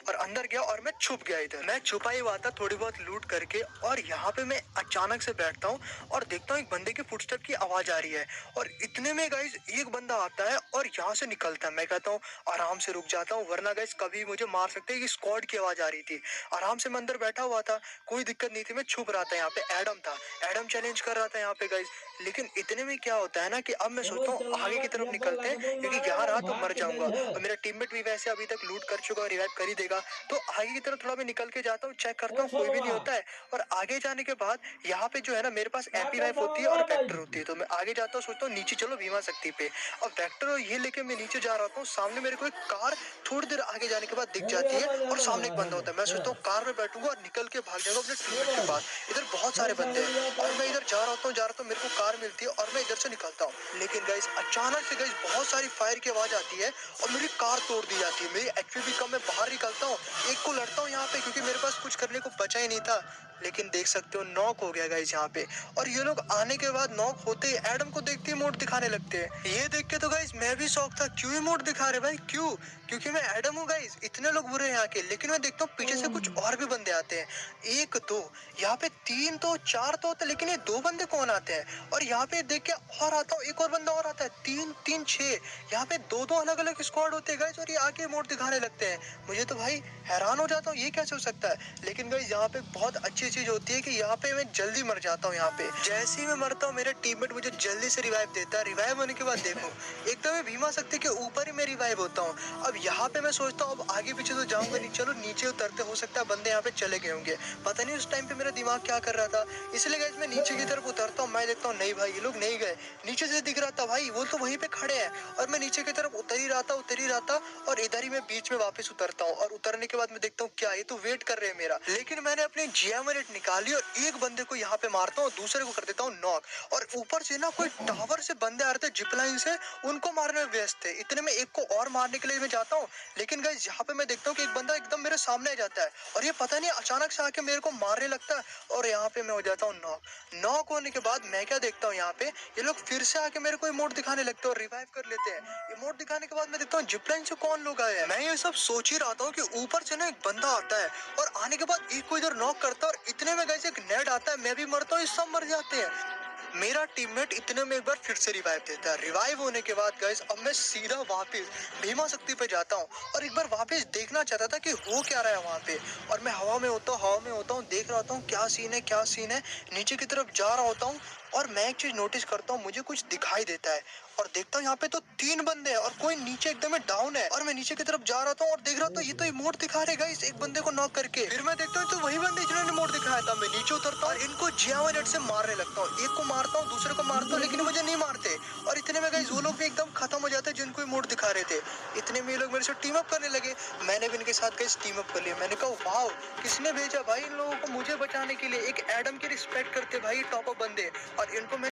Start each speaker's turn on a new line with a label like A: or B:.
A: और अंदर गया और मैं छुप गया। इधर मैं छुपा ही हुआ था थोड़ी बहुत लूट करके, और यहाँ पे मैं अचानक से बैठता हूँ और देखता हूँ एक बंदे के फुटस्टेप की आवाज आ रही है, और इतने में गाइस एक बंदा आता है और यहाँ से निकलता है। मैं कहता हूँ आराम से रुक जाता हूँ, वरना गाइस कभी मुझे मार सकते हैं। कि स्क्वाड की आवाज आ रही थी। आराम से मैं अंदर बैठा हुआ था, कोई दिक्कत नहीं थी। मैं छुप रहा था। यहाँ पे एडम था, एडम चैलेंज कर रहा था यहाँ पे गाइस। लेकिन इतने में क्या होता है ना कि अब मैं सोचता हूँ आगे की तरफ निकलते हैं, क्योंकि यहाँ रहा तो मर जाऊंगा, और मेरा टीममेट भी वैसे अभी तक लूट कर चुका है, रिवाइव कर ही देगा। तो आगे की तरफ थोड़ा मैं निकल के जाता हूँ, चेक करता हूँ कोई भी नहीं होता है। और आगे जाने के बाद यहाँ पे जो है ना मेरे पास एमपी वाइफ होती है और वेक्टर होती है। तो मैं आगे जाता हूँ, सोचता हूँ नीचे चलो भीमा शक्ति पे। और वेक्टर ये लेके मैं नीचे जा रहा हूँ, सामने मेरे को एक कार थोड़ी देर आगे जाने के बाद दिख जाती है, और सामने एक बंदा होता है। मैं सोचता हूँ कार में बैठूंगा और निकल के भाग जाऊंगा अपने टीममेट के पास। इधर बहुत सारे बंदे हैं और मैं इधर जा रहा हूँ, मेरे को कार मिलती है और मैं इधर से निकलता हूँ। लेकिन गाइस अचानक से गाइस बहुत सारी फायर की आवाज आती है और मेरी कार तोड़ दी जाती है। मेरी एचपी भी कम, मैं बाहर निकलता हूँ, एक को लड़ता हूँ यहाँ पे, क्योंकि मेरे पास कुछ करने को बचा ही नहीं था। लेकिन देख सकते हो नॉक हो गया गाइस यहाँ पे। और ये लोग आने के बाद नॉक होते ही एडम को देखते ही मोड दिखाने लगते हैं। ये देख के तो गाइस मैं भी शौक था, क्यों ही मोड दिखा रहे भाई, क्यों? क्योंकि मैं एडम हूँ गाइस। इतने लोग बुरे हैं यहाँ के। लेकिन मैं देखता हूँ पीछे से कुछ और भी बंदे आते हैं, एक दो, यहाँ पे तीन तो चार तो होते, लेकिन ये दो बंदे कौन आते हैं? और यहाँ पे देख के और आता हूँ, एक और बंदा और आता है, तीन तीन छह। यहाँ पे दो दो अलग अलग स्क्वाड होते हैं गाइस, और ये आके मोड दिखाने लगते हैं। मुझे तो भाई हैरान हो जाता हूँ, ये कैसे हो सकता है? लेकिन गाइस यहाँ पे बहुत अच्छी चीज होती है कि यहाँ पे मैं जल्दी मर जाता हूँ। यहाँ पे जैसे ही मैं मरता हूँ, मेरा टीममेट मुझे जल्दी से रिवाइव देता है। रिवाइव होने के बाद देखो एकदम मैं भीमा शक्ति के ऊपर ही मैं रिवाइव होता हूँ। अब यहाँ पे मैं सोचता हूँ अब आगे पीछे तो जाऊंगा नहीं, चलो नीचे उतरते, हो सकता है बंदे यहाँ पे चले गए होंगे। पता नहीं उस टाइम पे मेरा दिमाग क्या कर रहा था। इसलिए गाइस मैं नीचे की तरफ उतरता हूँ, मैं देखता हूँ नहीं भाई ये लोग नहीं गए। नीचे से दिख रहा था भाई वो तो वहीं पे खड़े हैं, और मैं नीचे की तरफ उतर ही रहा था, और इधर ही मैं बीच में वापस उतरता हूँ। और उतरने के बाद मैं देखता हूँ क्या ये तो वेट कर रहे हैं मेरा। लेकिन मैंने अपनी जियामरेट निकाली और एक बंदे को यहाँ पे मारता हूँ, दूसरे को कर देता हूँ नॉक। और ऊपर से ना कोई टावर से बंदे आ रहे थे जिप लाइन से, उनको मारने में व्यस्त थे। इतने में एक को और मारने के लिए मैं जाता हूँ, लेकिन गाइस यहाँ पे मैं देखता हूँ कि एक बंदा एकदम मेरे सामने आ जाता है, और ये पता नहीं अचानक से आके मेरे को मारने लगता है, और यहाँ पे मैं हो जाता हूँ नॉक। नॉक होने के बाद मैं क्या देखता हूँ, यहाँ पे ये लोग फिर से आके मेरे को इमोट दिखाने लगते हैं और रिवाइव कर लेते हैं। इमोट दिखाने के बाद मैं देखता हूँ जिपलाइन से कौन लोग आए हैं। मैं ये सब सोच ही रहा था कि ऊपर से ना एक बंदा आता है, और आने के बाद एक को इधर नॉक करता है, और इतने में गाइस एक नेड आता है, मैं भी मरता हूँ, ये सब मर जाते हैं। मेरा टीममेट इतने में एक बार फिर से रिवाइव देता है। रिवाइव होने के बाद गाइस अब मैं सीधा वापस भीमा शक्ति पे जाता हूँ, और एक बार वापस देखना चाहता था कि हो क्या रहा है वहाँ पे। और मैं हवा में होता हूँ, देख रहा होता हूँ क्या सीन है क्या सीन है। नीचे की तरफ जा रहा होता हूँ, और मैं एक चीज नोटिस करता हूँ, मुझे कुछ दिखाई देता है, और देखता हूँ यहाँ पे तो तीन बंदे हैं और कोई नीचे एकदम डाउन है। और मैं नीचे की तरफ जा रहा था और देख रहा था ये तो इमोट दिखा रहे गाइस एक बंदे को नॉक करके। फिर मैं देखता हूँ तो वही बंदे जिन्होंने इमोट दिखाया था। मैं नीचे उतरता हूँ, इनको जियावनेट से मारने लगता हूँ, एक को मारता हूँ, दूसरे को मारता हूँ, लेकिन मुझे नहीं मारते। और इतने में गाइस वो लोग भी एकदम खत्म हो जाते हैं जिनको इमोट दिखा रहे थे। इतने में ये लोग मेरे से टीम अप करने लगे। मैंने भी इनके साथ गाइस टीम अप कर लिया। मैंने कहा वाओ किसने भेजा भाई इन लोगों को मुझे बचाने के लिए। एक एडम की रिस्पेक्ट करते भाई टॉप अप बंदे, और इनको